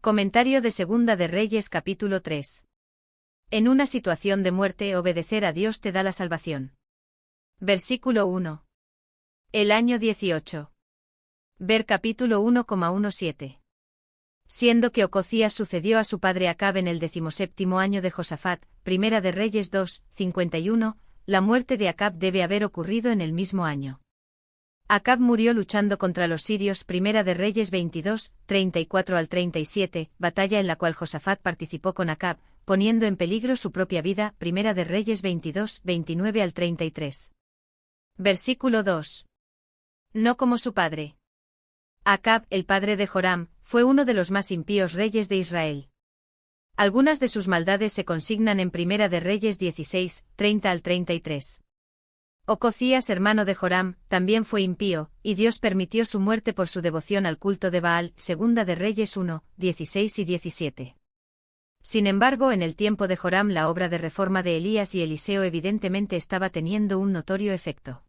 Comentario de Segunda de Reyes capítulo 3. En una situación de muerte, obedecer a Dios te da la salvación. Versículo 1. El año 18. Ver capítulo 1,17. Siendo que Ocosías sucedió a su padre Acab en el 17º año de Josafat, Primera de Reyes 2, 51, la muerte de Acab debe haber ocurrido en el mismo año. Acab murió luchando contra los sirios. Primera de Reyes 22, 34 al 37, batalla en la cual Josafat participó con Acab, poniendo en peligro su propia vida. Primera de Reyes 22, 29 al 33. Versículo 2. No como su padre. Acab, el padre de Joram, fue uno de los más impíos reyes de Israel. Algunas de sus maldades se consignan en Primera de Reyes 16, 30 al 33. Ocosías, hermano de Joram, también fue impío, y Dios permitió su muerte por su devoción al culto de Baal. Segunda de Reyes 1, 16 y 17. Sin embargo, en el tiempo de Joram la obra de reforma de Elías y Eliseo evidentemente estaba teniendo un notorio efecto.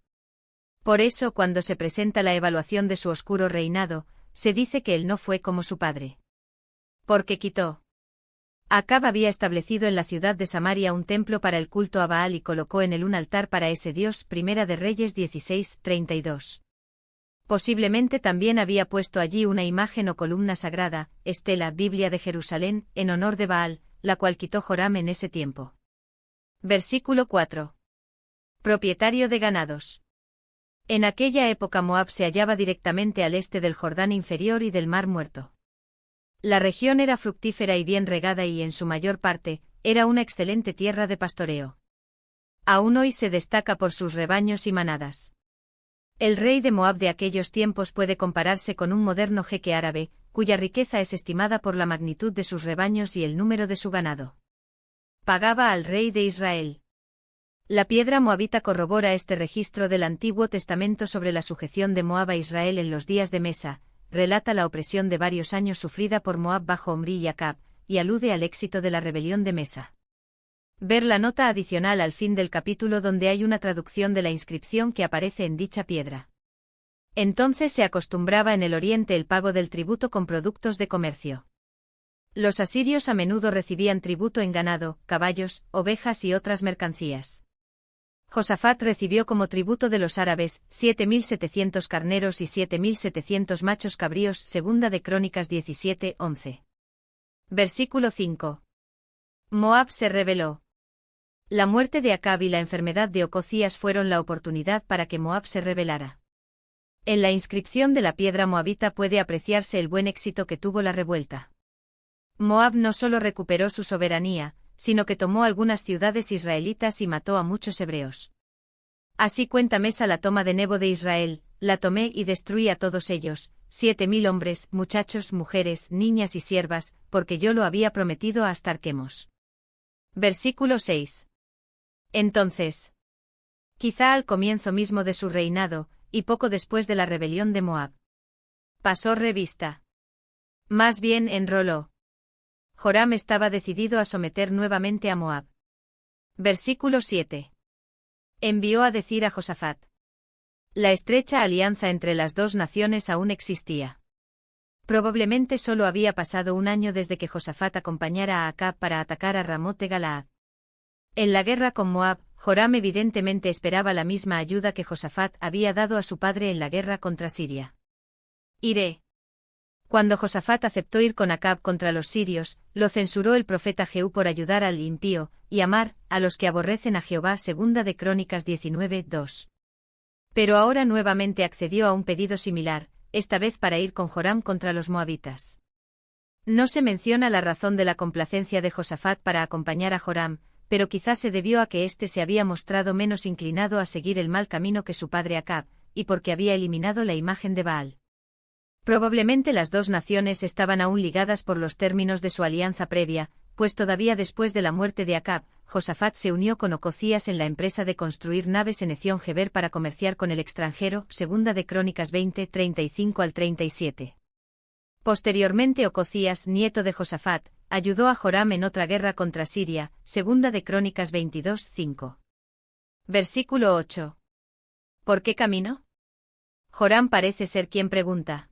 Por eso, cuando se presenta la evaluación de su oscuro reinado, se dice que él no fue como su padre. Porque quitó. Acab había establecido en la ciudad de Samaria un templo para el culto a Baal y colocó en él un altar para ese dios. Primera de Reyes 16, 32. Posiblemente también había puesto allí una imagen o columna sagrada, estela, Biblia de Jerusalén, en honor de Baal, la cual quitó Joram en ese tiempo. Versículo 4. Propietario de ganados. En aquella época Moab se hallaba directamente al este del Jordán inferior y del Mar Muerto. La región era fructífera y bien regada y en su mayor parte, era una excelente tierra de pastoreo. Aún hoy se destaca por sus rebaños y manadas. El rey de Moab de aquellos tiempos puede compararse con un moderno jeque árabe, cuya riqueza es estimada por la magnitud de sus rebaños y el número de su ganado. Pagaba al rey de Israel. La piedra moabita corrobora este registro del Antiguo Testamento sobre la sujeción de Moab a Israel en los días de Mesa. Relata la opresión de varios años sufrida por Moab bajo Omri y Acab, y alude al éxito de la rebelión de Mesa. Ver la nota adicional al fin del capítulo donde hay una traducción de la inscripción que aparece en dicha piedra. Entonces se acostumbraba en el oriente el pago del tributo con productos de comercio. Los asirios a menudo recibían tributo en ganado, caballos, ovejas y otras mercancías. Josafat recibió como tributo de los árabes 7.700 carneros y 7.700 machos cabríos. Segunda de Crónicas 17, 11. Versículo 5. Moab se rebeló. La muerte de Acab y la enfermedad de Ocosías fueron la oportunidad para que Moab se rebelara. En la inscripción de la piedra moabita puede apreciarse el buen éxito que tuvo la revuelta. Moab no solo recuperó su soberanía, sino que tomó algunas ciudades israelitas y mató a muchos hebreos. Así cuenta Mesa la toma de Nebo de Israel: la tomé y destruí a todos ellos, 7.000 hombres, muchachos, mujeres, niñas y siervas, porque yo lo había prometido a Astarquemos. Versículo 6. Entonces, quizá al comienzo mismo de su reinado, y poco después de la rebelión de Moab, pasó revista. Más bien enroló. Joram estaba decidido a someter nuevamente a Moab. Versículo 7. Envió a decir a Josafat. La estrecha alianza entre las dos naciones aún existía. Probablemente solo había pasado un año desde que Josafat acompañara a Acab para atacar a Ramot de Galaad. En la guerra con Moab, Joram evidentemente esperaba la misma ayuda que Josafat había dado a su padre en la guerra contra Siria. Iré. Cuando Josafat aceptó ir con Acab contra los sirios, lo censuró el profeta Jehú por ayudar al impío, y amar a los que aborrecen a Jehová. Segunda de Crónicas 19, 2. Pero ahora nuevamente accedió a un pedido similar, esta vez para ir con Joram contra los moabitas. No se menciona la razón de la complacencia de Josafat para acompañar a Joram, pero quizás se debió a que éste se había mostrado menos inclinado a seguir el mal camino que su padre Acab, y porque había eliminado la imagen de Baal. Probablemente las dos naciones estaban aún ligadas por los términos de su alianza previa, pues todavía después de la muerte de Acab, Josafat se unió con Ocosías en la empresa de construir naves en Ezión-Geber para comerciar con el extranjero. Segunda de Crónicas 20, 35 al 37. Posteriormente Ocosías, nieto de Josafat, ayudó a Joram en otra guerra contra Siria. Segunda de Crónicas 22, 5. Versículo 8. ¿Por qué camino? Joram parece ser quien pregunta.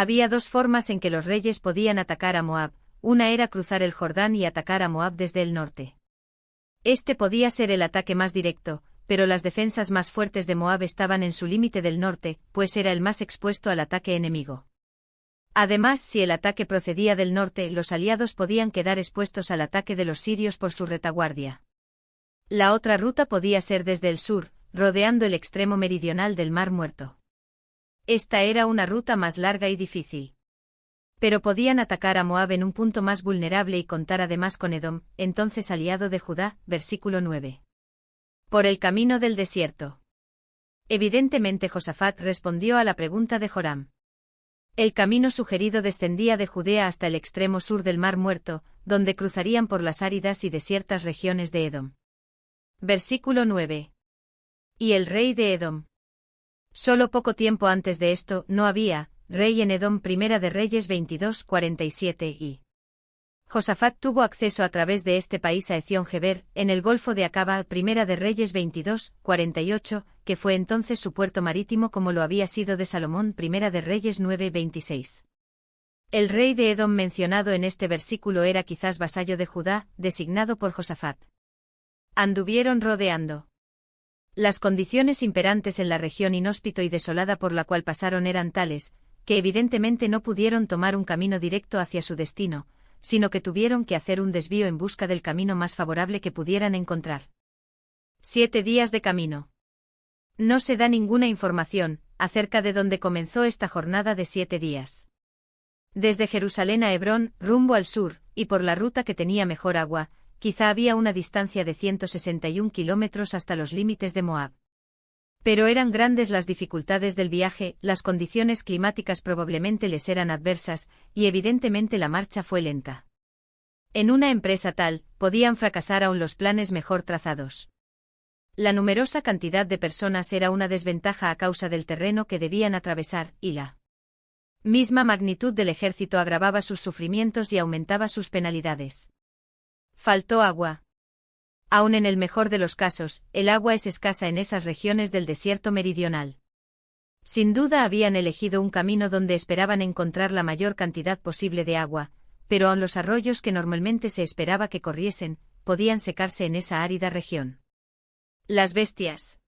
Había dos formas en que los reyes podían atacar a Moab, una era cruzar el Jordán y atacar a Moab desde el norte. Este podía ser el ataque más directo, pero las defensas más fuertes de Moab estaban en su límite del norte, pues era el más expuesto al ataque enemigo. Además, si el ataque procedía del norte, los aliados podían quedar expuestos al ataque de los sirios por su retaguardia. La otra ruta podía ser desde el sur, rodeando el extremo meridional del Mar Muerto. Esta era una ruta más larga y difícil. Pero podían atacar a Moab en un punto más vulnerable y contar además con Edom, entonces aliado de Judá, versículo 9. Por el camino del desierto. Evidentemente Josafat respondió a la pregunta de Joram. El camino sugerido descendía de Judea hasta el extremo sur del Mar Muerto, donde cruzarían por las áridas y desiertas regiones de Edom. Versículo 9. Y el rey de Edom. Solo poco tiempo antes de esto, no había rey en Edom. Primera de Reyes 22:47 y Josafat tuvo acceso a través de este país a Ezión-Geber, en el Golfo de Acaba. Primera de Reyes 22:48, que fue entonces su puerto marítimo como lo había sido de Salomón. Primera de Reyes 9:26. El rey de Edom mencionado en este versículo era quizás vasallo de Judá, designado por Josafat. Anduvieron rodeando. Las condiciones imperantes en la región inhóspito y desolada por la cual pasaron eran tales, que evidentemente no pudieron tomar un camino directo hacia su destino, sino que tuvieron que hacer un desvío en busca del camino más favorable que pudieran encontrar. 7 días de camino. No se da ninguna información acerca de dónde comenzó esta jornada de 7 días. Desde Jerusalén a Hebrón, rumbo al sur, y por la ruta que tenía mejor agua, quizá había una distancia de 161 kilómetros hasta los límites de Moab. Pero eran grandes las dificultades del viaje, las condiciones climáticas probablemente les eran adversas, y evidentemente la marcha fue lenta. En una empresa tal, podían fracasar aún los planes mejor trazados. La numerosa cantidad de personas era una desventaja a causa del terreno que debían atravesar, y la misma magnitud del ejército agravaba sus sufrimientos y aumentaba sus penalidades. Faltó agua. Aun en el mejor de los casos, el agua es escasa en esas regiones del desierto meridional. Sin duda habían elegido un camino donde esperaban encontrar la mayor cantidad posible de agua, pero aun los arroyos que normalmente se esperaba que corriesen, podían secarse en esa árida región. Las bestias.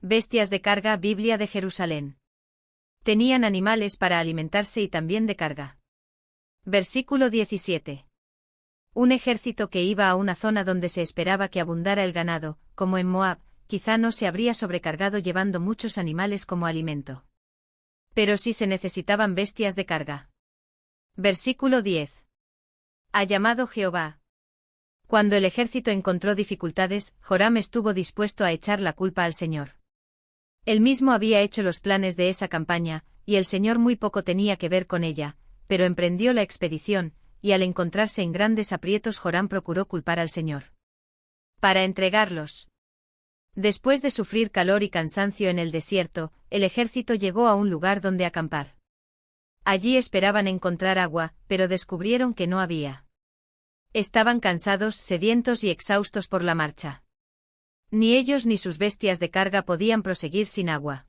Bestias de carga. Biblia de Jerusalén. Tenían animales para alimentarse y también de carga. Versículo 17. Un ejército que iba a una zona donde se esperaba que abundara el ganado, como en Moab, quizá no se habría sobrecargado llevando muchos animales como alimento. Pero sí se necesitaban bestias de carga. Versículo 10. Ha llamado Jehová. Cuando el ejército encontró dificultades, Joram estuvo dispuesto a echar la culpa al Señor. Él mismo había hecho los planes de esa campaña, y el Señor muy poco tenía que ver con ella, pero emprendió la expedición, y al encontrarse en grandes aprietos Joram procuró culpar al Señor. Para entregarlos. Después de sufrir calor y cansancio en el desierto, el ejército llegó a un lugar donde acampar. Allí esperaban encontrar agua, pero descubrieron que no había. Estaban cansados, sedientos y exhaustos por la marcha. Ni ellos ni sus bestias de carga podían proseguir sin agua.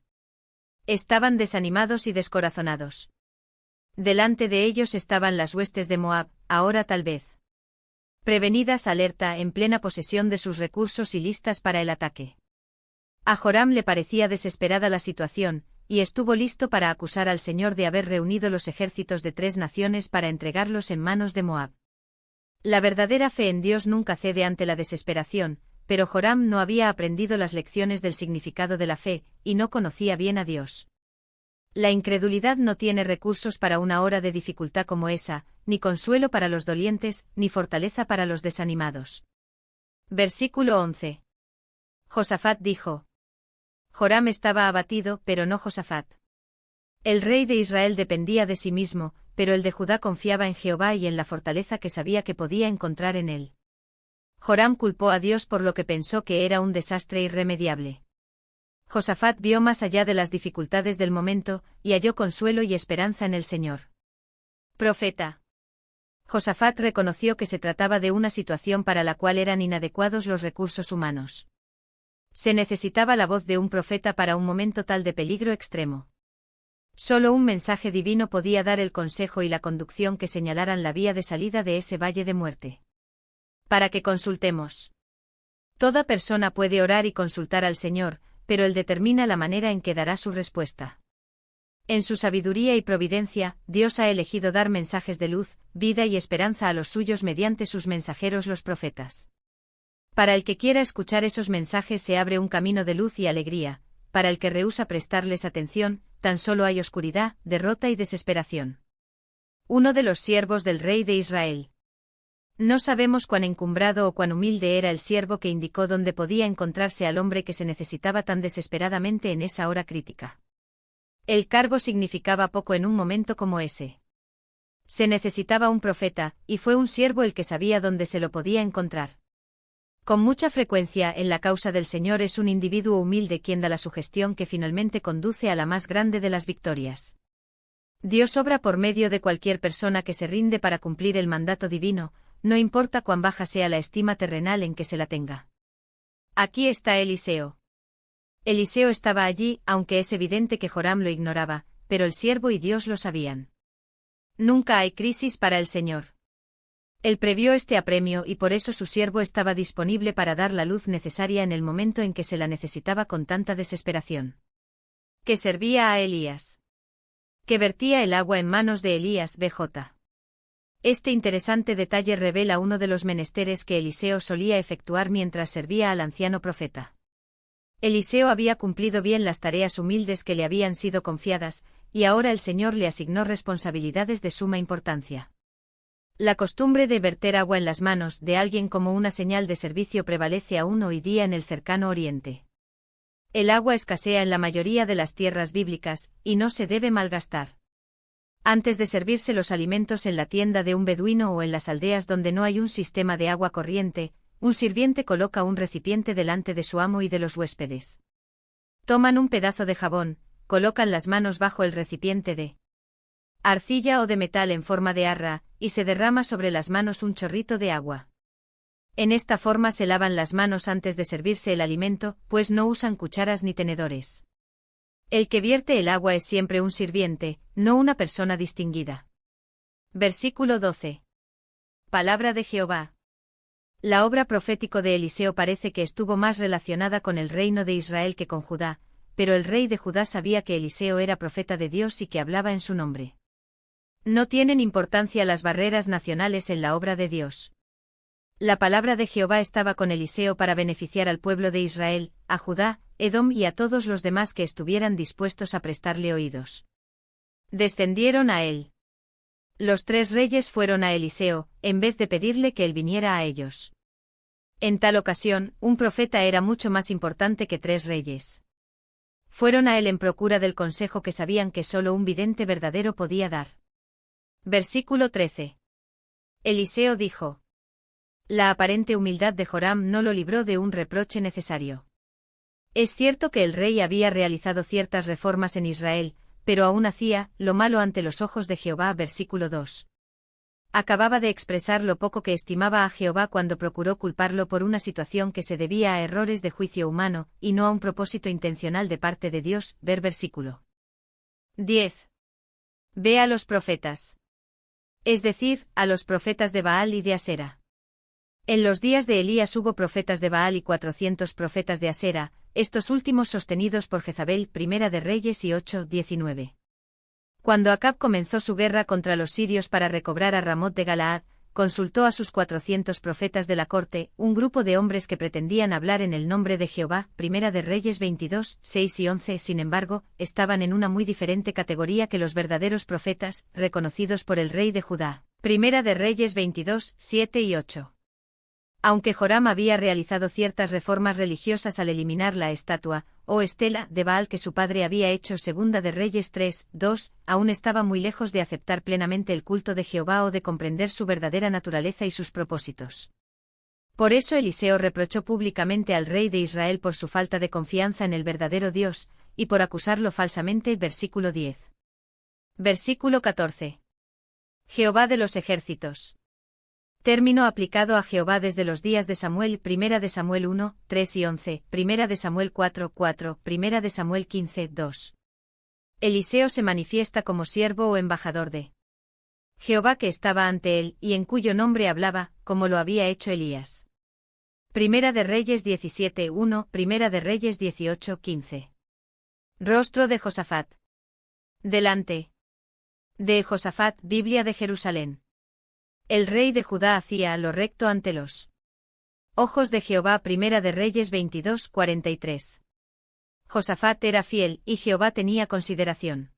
Estaban desanimados y descorazonados. Delante de ellos estaban las huestes de Moab, ahora tal vez prevenidas, alerta, en plena posesión de sus recursos y listas para el ataque. A Joram le parecía desesperada la situación, y estuvo listo para acusar al Señor de haber reunido los ejércitos de 3 naciones para entregarlos en manos de Moab. La verdadera fe en Dios nunca cede ante la desesperación, pero Joram no había aprendido las lecciones del significado de la fe, y no conocía bien a Dios. La incredulidad no tiene recursos para una hora de dificultad como esa, ni consuelo para los dolientes, ni fortaleza para los desanimados. Versículo 11. Josafat dijo. Joram estaba abatido, pero no Josafat. El rey de Israel dependía de sí mismo, pero el de Judá confiaba en Jehová y en la fortaleza que sabía que podía encontrar en él. Joram culpó a Dios por lo que pensó que era un desastre irremediable. Josafat vio más allá de las dificultades del momento, y halló consuelo y esperanza en el Señor. Profeta. Josafat reconoció que se trataba de una situación para la cual eran inadecuados los recursos humanos. Se necesitaba la voz de un profeta para un momento tal de peligro extremo. Solo un mensaje divino podía dar el consejo y la conducción que señalaran la vía de salida de ese valle de muerte. Para que consultemos. Toda persona puede orar y consultar al Señor, pero Él determina la manera en que dará su respuesta. En su sabiduría y providencia, Dios ha elegido dar mensajes de luz, vida y esperanza a los suyos mediante sus mensajeros los profetas. Para el que quiera escuchar esos mensajes se abre un camino de luz y alegría, para el que rehúsa prestarles atención, tan solo hay oscuridad, derrota y desesperación. Uno de los siervos del rey de Israel. No sabemos cuán encumbrado o cuán humilde era el siervo que indicó dónde podía encontrarse al hombre que se necesitaba tan desesperadamente en esa hora crítica. El cargo significaba poco en un momento como ese. Se necesitaba un profeta, y fue un siervo el que sabía dónde se lo podía encontrar. Con mucha frecuencia en la causa del Señor es un individuo humilde quien da la sugestión que finalmente conduce a la más grande de las victorias. Dios obra por medio de cualquier persona que se rinde para cumplir el mandato divino, no importa cuán baja sea la estima terrenal en que se la tenga. Aquí está Eliseo. Eliseo estaba allí, aunque es evidente que Joram lo ignoraba, pero el siervo y Dios lo sabían. Nunca hay crisis para el Señor. Él previó este apremio y por eso su siervo estaba disponible para dar la luz necesaria en el momento en que se la necesitaba con tanta desesperación. Que servía a Elías. Que vertía el agua en manos de Elías BJ. Este interesante detalle revela uno de los menesteres que Eliseo solía efectuar mientras servía al anciano profeta. Eliseo había cumplido bien las tareas humildes que le habían sido confiadas, y ahora el Señor le asignó responsabilidades de suma importancia. La costumbre de verter agua en las manos de alguien como una señal de servicio prevalece aún hoy día en el cercano Oriente. El agua escasea en la mayoría de las tierras bíblicas, y no se debe malgastar. Antes de servirse los alimentos en la tienda de un beduino o en las aldeas donde no hay un sistema de agua corriente, un sirviente coloca un recipiente delante de su amo y de los huéspedes. Toman un pedazo de jabón, colocan las manos bajo el recipiente de arcilla o de metal en forma de jarra, y se derrama sobre las manos un chorrito de agua. En esta forma se lavan las manos antes de servirse el alimento, pues no usan cucharas ni tenedores. El que vierte el agua es siempre un sirviente, no una persona distinguida. Versículo 12. Palabra de Jehová. La obra profético de Eliseo parece que estuvo más relacionada con el reino de Israel que con Judá, pero el rey de Judá sabía que Eliseo era profeta de Dios y que hablaba en su nombre. No tienen importancia las barreras nacionales en la obra de Dios. La palabra de Jehová estaba con Eliseo para beneficiar al pueblo de Israel, a Judá, Edom y a todos los demás que estuvieran dispuestos a prestarle oídos. Descendieron a él. Los 3 reyes fueron a Eliseo, en vez de pedirle que él viniera a ellos. En tal ocasión, un profeta era mucho más importante que 3 reyes. Fueron a él en procura del consejo que sabían que solo un vidente verdadero podía dar. Versículo 13. Eliseo dijo. La aparente humildad de Joram no lo libró de un reproche necesario. Es cierto que el rey había realizado ciertas reformas en Israel, pero aún hacía lo malo ante los ojos de Jehová. Versículo 2. Acababa de expresar lo poco que estimaba a Jehová cuando procuró culparlo por una situación que se debía a errores de juicio humano, y no a un propósito intencional de parte de Dios. Ver versículo 10. Ve a los profetas. Es decir, a los profetas de Baal y de Asera. En los días de Elías hubo profetas de Baal y 400 profetas de Asera, estos últimos sostenidos por Jezabel. Primera de Reyes y 8:19. Cuando Acab comenzó su guerra contra los sirios para recobrar a Ramot de Galaad, consultó a sus 400 profetas de la corte, un grupo de hombres que pretendían hablar en el nombre de Jehová. Primera de Reyes 22:6 y 11. Sin embargo, estaban en una muy diferente categoría que los verdaderos profetas, reconocidos por el rey de Judá. Primera de Reyes 22:7 y 8. Aunque Joram había realizado ciertas reformas religiosas al eliminar la estatua, o estela, de Baal que su padre había hecho. Segunda de Reyes 3:2, aún estaba muy lejos de aceptar plenamente el culto de Jehová o de comprender su verdadera naturaleza y sus propósitos. Por eso Eliseo reprochó públicamente al rey de Israel por su falta de confianza en el verdadero Dios, y por acusarlo falsamente. Versículo 10. Versículo 14. Jehová de los ejércitos. Término aplicado a Jehová desde los días de Samuel. Primera de Samuel 1:3 y 11, Primera de Samuel 4:4, Primera de Samuel 15:2. Eliseo se manifiesta como siervo o embajador de Jehová que estaba ante él y en cuyo nombre hablaba, como lo había hecho Elías. Primera de Reyes 17:1, Primera de Reyes 18:15. Rostro de Josafat. Delante de Josafat, Biblia de Jerusalén. El rey de Judá hacía lo recto ante los ojos de Jehová. Primera de Reyes 22:43. Josafat era fiel, y Jehová tenía consideración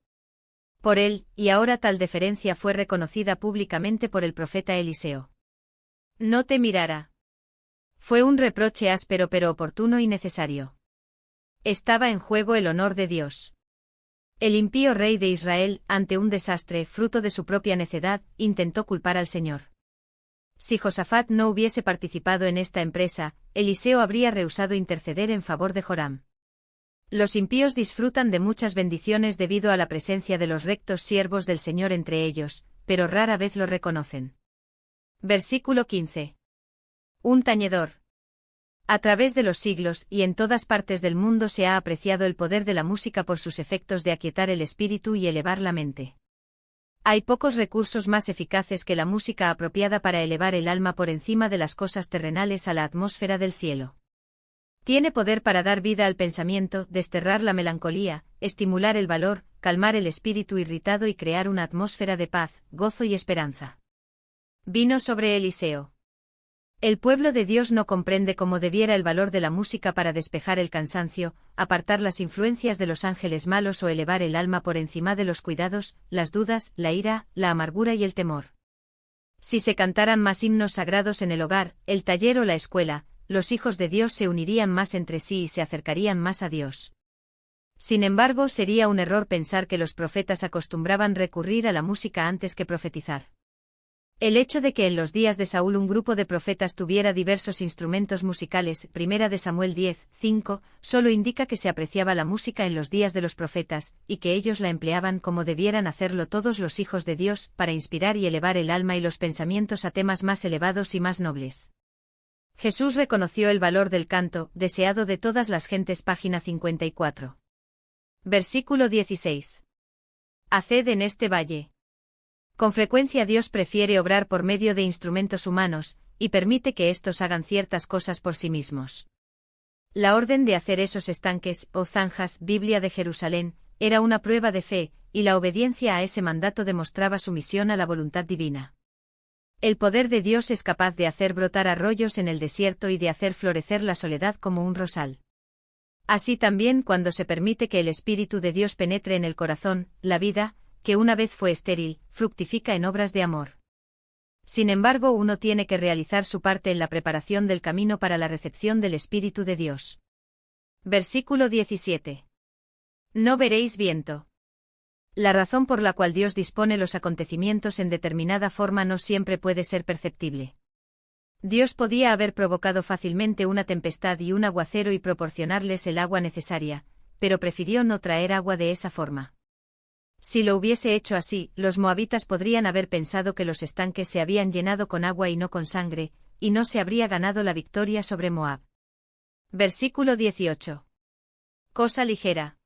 por él, y ahora tal deferencia fue reconocida públicamente por el profeta Eliseo. No te mirara. Fue un reproche áspero pero oportuno y necesario. Estaba en juego el honor de Dios. El impío rey de Israel, ante un desastre fruto de su propia necedad, intentó culpar al Señor. Si Josafat no hubiese participado en esta empresa, Eliseo habría rehusado interceder en favor de Joram. Los impíos disfrutan de muchas bendiciones debido a la presencia de los rectos siervos del Señor entre ellos, pero rara vez lo reconocen. Versículo 15. Un tañedor. A través de los siglos y en todas partes del mundo se ha apreciado el poder de la música por sus efectos de aquietar el espíritu y elevar la mente. Hay pocos recursos más eficaces que la música apropiada para elevar el alma por encima de las cosas terrenales a la atmósfera del cielo. Tiene poder para dar vida al pensamiento, desterrar la melancolía, estimular el valor, calmar el espíritu irritado y crear una atmósfera de paz, gozo y esperanza. Vino sobre Eliseo. El pueblo de Dios no comprende como debiera el valor de la música para despejar el cansancio, apartar las influencias de los ángeles malos o elevar el alma por encima de los cuidados, las dudas, la ira, la amargura y el temor. Si se cantaran más himnos sagrados en el hogar, el taller o la escuela, los hijos de Dios se unirían más entre sí y se acercarían más a Dios. Sin embargo, sería un error pensar que los profetas acostumbraban recurrir a la música antes que profetizar. El hecho de que en los días de Saúl un grupo de profetas tuviera diversos instrumentos musicales, Primera de Samuel 10:5, solo indica que se apreciaba la música en los días de los profetas, y que ellos la empleaban como debieran hacerlo todos los hijos de Dios, para inspirar y elevar el alma y los pensamientos a temas más elevados y más nobles. Jesús reconoció el valor del canto, deseado de todas las gentes. Página 54. Versículo 16. Haced en este valle. Con frecuencia Dios prefiere obrar por medio de instrumentos humanos, y permite que éstos hagan ciertas cosas por sí mismos. La orden de hacer esos estanques, o zanjas, Biblia de Jerusalén, era una prueba de fe, y la obediencia a ese mandato demostraba sumisión a la voluntad divina. El poder de Dios es capaz de hacer brotar arroyos en el desierto y de hacer florecer la soledad como un rosal. Así también cuando se permite que el Espíritu de Dios penetre en el corazón, la vida, que una vez fue estéril, fructifica en obras de amor. Sin embargo, uno tiene que realizar su parte en la preparación del camino para la recepción del Espíritu de Dios. Versículo 17. No veréis viento. La razón por la cual Dios dispone los acontecimientos en determinada forma no siempre puede ser perceptible. Dios podía haber provocado fácilmente una tempestad y un aguacero y proporcionarles el agua necesaria, pero prefirió no traer agua de esa forma. Si lo hubiese hecho así, los moabitas podrían haber pensado que los estanques se habían llenado con agua y no con sangre, y no se habría ganado la victoria sobre Moab. Versículo 18. Cosa ligera.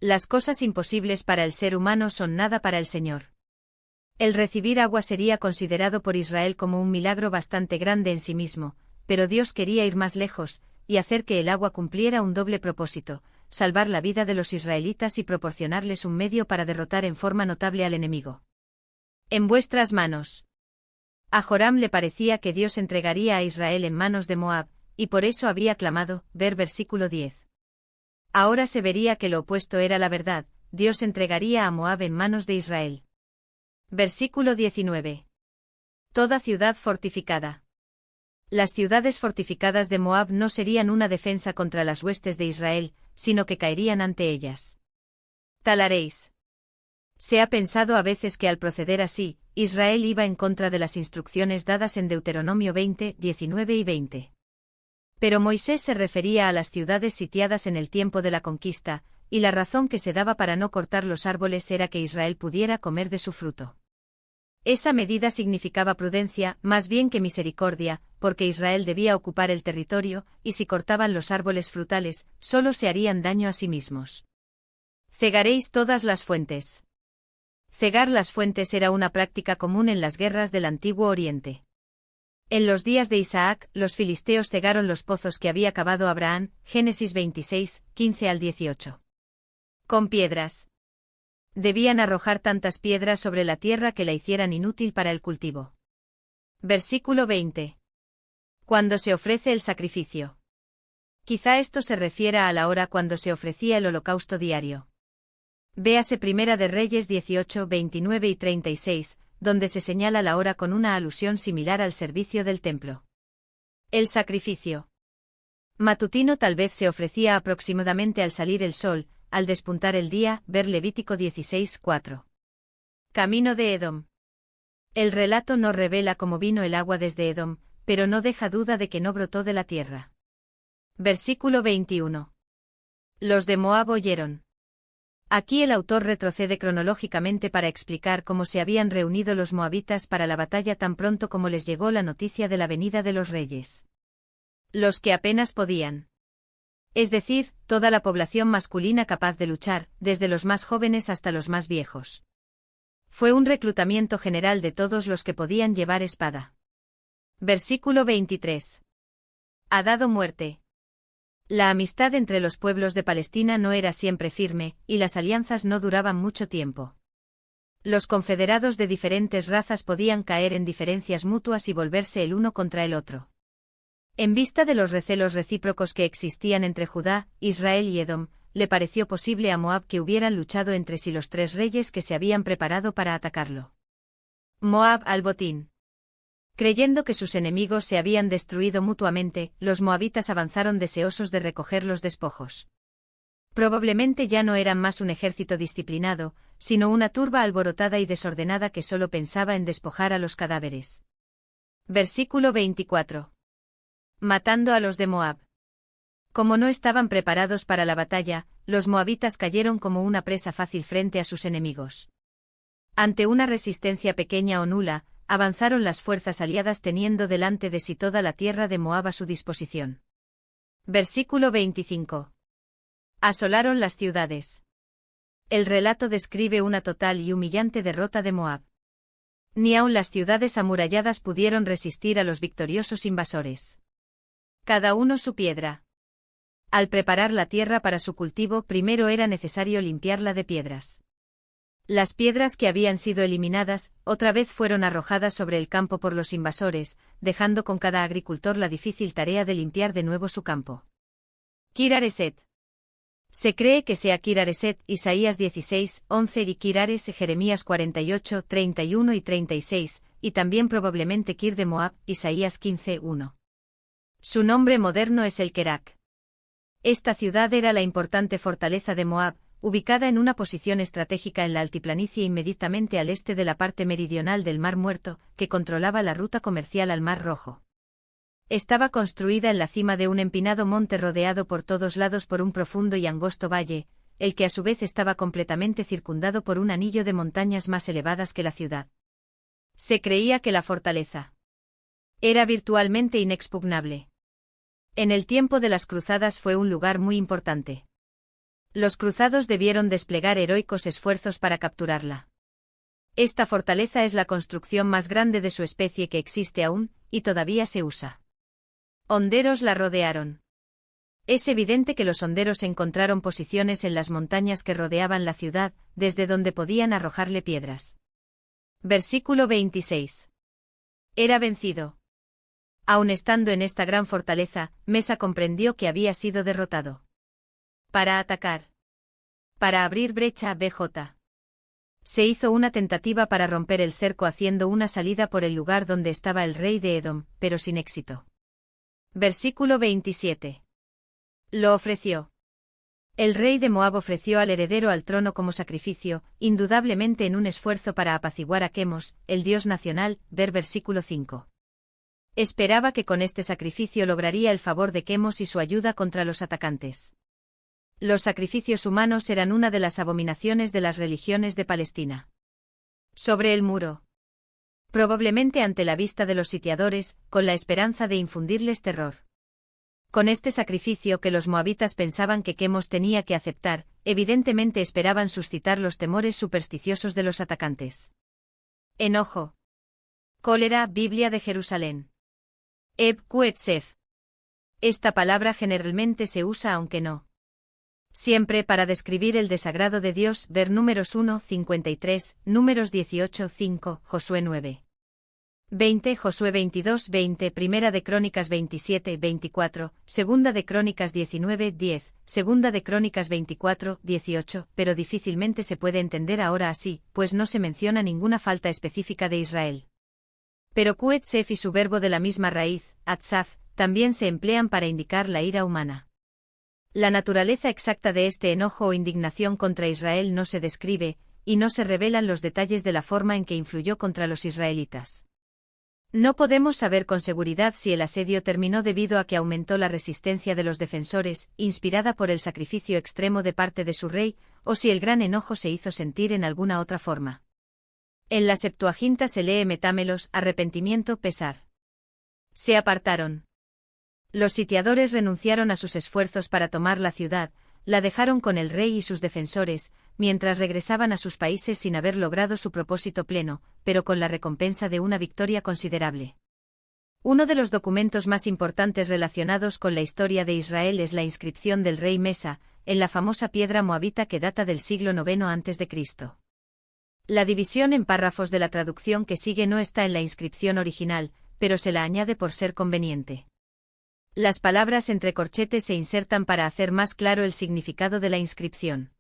Las cosas imposibles para el ser humano son nada para el Señor. El recibir agua sería considerado por Israel como un milagro bastante grande en sí mismo, pero Dios quería ir más lejos, y hacer que el agua cumpliera un doble propósito: salvar la vida de los israelitas y proporcionarles un medio para derrotar en forma notable al enemigo. En vuestras manos. A Joram le parecía que Dios entregaría a Israel en manos de Moab, y por eso había clamado, ver versículo 10. Ahora se vería que lo opuesto era la verdad: Dios entregaría a Moab en manos de Israel. Versículo 19. Toda ciudad fortificada. Las ciudades fortificadas de Moab no serían una defensa contra las huestes de Israel, sino que caerían ante ellas. Tal haréis. Se ha pensado a veces que al proceder así, Israel iba en contra de las instrucciones dadas en Deuteronomio 20, 19 y 20. Pero Moisés se refería a las ciudades sitiadas en el tiempo de la conquista, y la razón que se daba para no cortar los árboles era que Israel pudiera comer de su fruto. Esa medida significaba prudencia, más bien que misericordia, porque Israel debía ocupar el territorio, y si cortaban los árboles frutales, solo se harían daño a sí mismos. Cegaréis todas las fuentes. Cegar las fuentes era una práctica común en las guerras del Antiguo Oriente. En los días de Isaac, los filisteos cegaron los pozos que había cavado Abraham, Génesis 26, 15 al 18. Con piedras. Debían arrojar tantas piedras sobre la tierra que la hicieran inútil para el cultivo. Versículo 20. Cuando se ofrece el sacrificio. Quizá esto se refiera a la hora cuando se ofrecía el holocausto diario. Véase Primera de Reyes 18, 29 y 36, donde se señala la hora con una alusión similar al servicio del templo. El sacrificio matutino tal vez se ofrecía aproximadamente al salir el sol, al despuntar el día, ver Levítico 16, 4. Camino de Edom. El relato no revela cómo vino el agua desde Edom, pero no deja duda de que no brotó de la tierra. Versículo 21. Los de Moab oyeron. Aquí el autor retrocede cronológicamente para explicar cómo se habían reunido los moabitas para la batalla tan pronto como les llegó la noticia de la venida de los reyes. Los que apenas podían. Es decir, toda la población masculina capaz de luchar, desde los más jóvenes hasta los más viejos. Fue un reclutamiento general de todos los que podían llevar espada. Versículo 23. Ha dado muerte. La amistad entre los pueblos de Palestina no era siempre firme, y las alianzas no duraban mucho tiempo. Los confederados de diferentes razas podían caer en diferencias mutuas y volverse el uno contra el otro. En vista de los recelos recíprocos que existían entre Judá, Israel y Edom, le pareció posible a Moab que hubieran luchado entre sí los tres reyes que se habían preparado para atacarlo. Moab al botín. Creyendo que sus enemigos se habían destruido mutuamente, los moabitas avanzaron deseosos de recoger los despojos. Probablemente ya no eran más un ejército disciplinado, sino una turba alborotada y desordenada que solo pensaba en despojar a los cadáveres. Versículo 24. Matando a los de Moab. Como no estaban preparados para la batalla, los moabitas cayeron como una presa fácil frente a sus enemigos. Ante una resistencia pequeña o nula, avanzaron las fuerzas aliadas teniendo delante de sí toda la tierra de Moab a su disposición. Versículo 25. Asolaron las ciudades. El relato describe una total y humillante derrota de Moab. Ni aun las ciudades amuralladas pudieron resistir a los victoriosos invasores. Cada uno su piedra. Al preparar la tierra para su cultivo, primero era necesario limpiarla de piedras. Las piedras que habían sido eliminadas, otra vez fueron arrojadas sobre el campo por los invasores, dejando con cada agricultor la difícil tarea de limpiar de nuevo su campo. Kir-Hareset. Se cree que sea Kir-Hareset, Isaías 16, 11 y Kir-Hares, Jeremías 48, 31 y 36, y también probablemente Kir de Moab, Isaías 15, 1. Su nombre moderno es el Kerak. Esta ciudad era la importante fortaleza de Moab, ubicada en una posición estratégica en la altiplanicie inmediatamente al este de la parte meridional del Mar Muerto, que controlaba la ruta comercial al Mar Rojo. Estaba construida en la cima de un empinado monte rodeado por todos lados por un profundo y angosto valle, el que a su vez estaba completamente circundado por un anillo de montañas más elevadas que la ciudad. Se creía que la fortaleza era virtualmente inexpugnable. En el tiempo de las cruzadas fue un lugar muy importante. Los cruzados debieron desplegar heroicos esfuerzos para capturarla. Esta fortaleza es la construcción más grande de su especie que existe aún, y todavía se usa. Honderos la rodearon. Es evidente que los honderos encontraron posiciones en las montañas que rodeaban la ciudad, desde donde podían arrojarle piedras. Versículo 26. Era vencido. Aun estando en esta gran fortaleza, Mesa comprendió que había sido derrotado. Para atacar. Para abrir brecha a BJ. Se hizo una tentativa para romper el cerco haciendo una salida por el lugar donde estaba el rey de Edom, pero sin éxito. Versículo 27. Lo ofreció. El rey de Moab ofreció al heredero al trono como sacrificio, indudablemente en un esfuerzo para apaciguar a Quemos, el dios nacional, ver versículo 5. Esperaba que con este sacrificio lograría el favor de Quemos y su ayuda contra los atacantes. Los sacrificios humanos eran una de las abominaciones de las religiones de Palestina. Sobre el muro. Probablemente ante la vista de los sitiadores, con la esperanza de infundirles terror. Con este sacrificio que los moabitas pensaban que Quemos tenía que aceptar, evidentemente esperaban suscitar los temores supersticiosos de los atacantes. Enojo. Cólera, Biblia de Jerusalén. Eb-Kuetsef. Esta palabra generalmente se usa aunque no siempre para describir el desagrado de Dios, ver Números 1, 53, Números 18, 5, Josué 9. 20, Josué 22, 20, Primera de Crónicas 27, 24, Segunda de Crónicas 19, 10, Segunda de Crónicas 24, 18, pero difícilmente se puede entender ahora así, pues no se menciona ninguna falta específica de Israel. Pero Kuetsef y su verbo de la misma raíz, atsaf, también se emplean para indicar la ira humana. La naturaleza exacta de este enojo o indignación contra Israel no se describe, y no se revelan los detalles de la forma en que influyó contra los israelitas. No podemos saber con seguridad si el asedio terminó debido a que aumentó la resistencia de los defensores, inspirada por el sacrificio extremo de parte de su rey, o si el gran enojo se hizo sentir en alguna otra forma. En la Septuaginta se lee metámelos, arrepentimiento, pesar. Se apartaron. Los sitiadores renunciaron a sus esfuerzos para tomar la ciudad, la dejaron con el rey y sus defensores, mientras regresaban a sus países sin haber logrado su propósito pleno, pero con la recompensa de una victoria considerable. Uno de los documentos más importantes relacionados con la historia de Israel es la inscripción del rey Mesa, en la famosa piedra moabita que data del siglo IX a.C. La división en párrafos de la traducción que sigue no está en la inscripción original, pero se la añade por ser conveniente. Las palabras entre corchetes se insertan para hacer más claro el significado de la inscripción.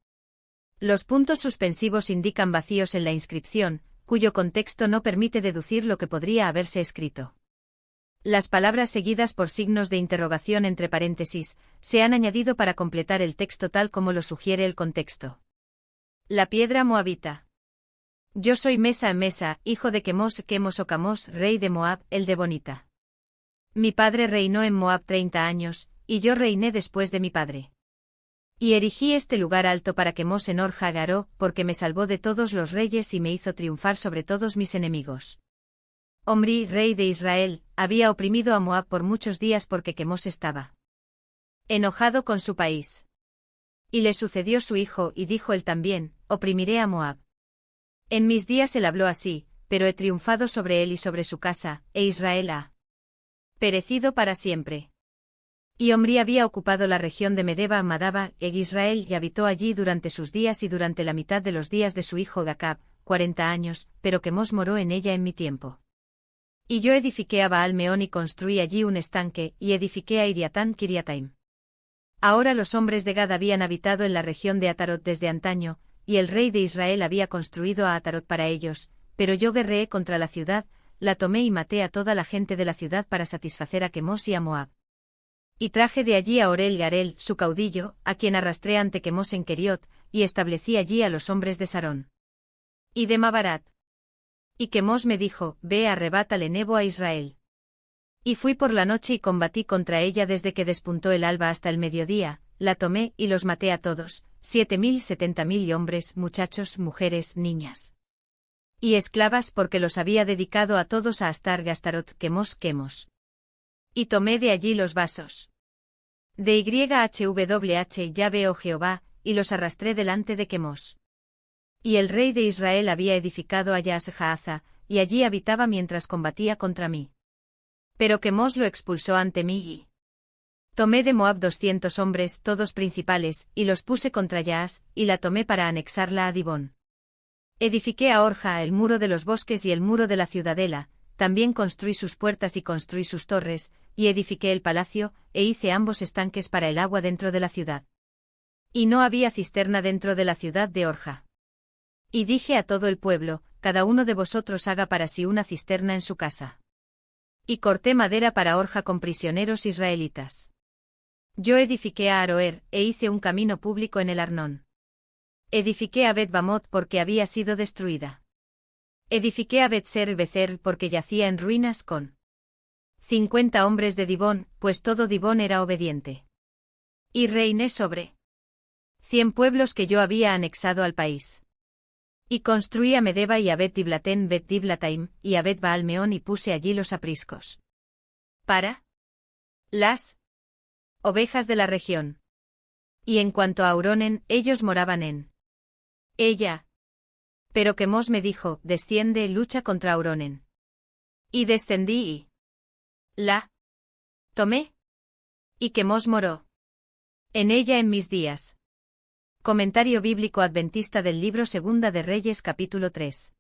Los puntos suspensivos indican vacíos en la inscripción, cuyo contexto no permite deducir lo que podría haberse escrito. Las palabras seguidas por signos de interrogación entre paréntesis se han añadido para completar el texto tal como lo sugiere el contexto. La piedra moabita. Yo soy Mesa, hijo de Quemos o Camos, rey de Moab, el de Bonita. Mi padre reinó en Moab 30 años, y yo reiné después de mi padre. Y erigí este lugar alto para Quemos en Or-Hagaró, porque me salvó de todos los reyes y me hizo triunfar sobre todos mis enemigos. Omri, rey de Israel, había oprimido a Moab por muchos días porque Quemos estaba enojado con su país. Y le sucedió su hijo, y dijo él también, oprimiré a Moab. En mis días él habló así, pero he triunfado sobre él y sobre su casa, e Israel ha perecido para siempre. Y Omri había ocupado la región de Medeba, Madaba, e Israel, y habitó allí durante sus días y durante la mitad de los días de su hijo Gacab, 40 años, pero Quemos moró en ella en mi tiempo. Y yo edifiqué a Baal-Meón y construí allí un estanque, y edifiqué a Iriatán Kiriataim. Ahora los hombres de Gad habían habitado en la región de Atarot desde antaño, y el rey de Israel había construido a Atarot para ellos, pero yo guerreé contra la ciudad, la tomé y maté a toda la gente de la ciudad para satisfacer a Quemos y a Moab. Y traje de allí a Orel y Arel, su caudillo, a quien arrastré ante Quemos en Keriot, y establecí allí a los hombres de Sarón y de Mabarat. Y Quemos me dijo, ve, arrebátale Nebo a Israel. Y fui por la noche y combatí contra ella desde que despuntó el alba hasta el mediodía, la tomé y los maté a todos, 7.000, 70.000 hombres, muchachos, mujeres, niñas y esclavas, porque los había dedicado a todos a Astar Gastarot Quemos. Y tomé de allí los vasos de YHWH Yahvé o Jehová, y los arrastré delante de Quemos. Y el rey de Israel había edificado a Yasjaaza, y allí habitaba mientras combatía contra mí. Pero Quemos lo expulsó ante mí y tomé de Moab 200 hombres, todos principales, y los puse contra Yaas, y la tomé para anexarla a Dibón. Edifiqué a Orja el muro de los bosques y el muro de la ciudadela, también construí sus puertas y construí sus torres, y edifiqué el palacio, e hice ambos estanques para el agua dentro de la ciudad. Y no había cisterna dentro de la ciudad de Orja. Y dije a todo el pueblo, cada uno de vosotros haga para sí una cisterna en su casa. Y corté madera para Orja con prisioneros israelitas. Yo edifiqué a Aroer, e hice un camino público en el Arnón. Edifiqué a Bet-Bamot porque había sido destruida. Edifiqué a Bet-Ser porque yacía en ruinas con 50 hombres de Dibón, pues todo Dibón era obediente. Y reiné sobre 100 pueblos que yo había anexado al país. Y construí a Medeba y a Bet-Diblatén, Bet-Diblataim, y a Bet-Baal-Meón y puse allí los apriscos para las ovejas de la región. Y en cuanto a Auronen, ellos moraban en ella. Pero Quemos me dijo, desciende, lucha contra Auronen. Y descendí y la tomé. Y Quemos moró en ella en mis días. Comentario bíblico adventista del libro Segunda de Reyes capítulo 3.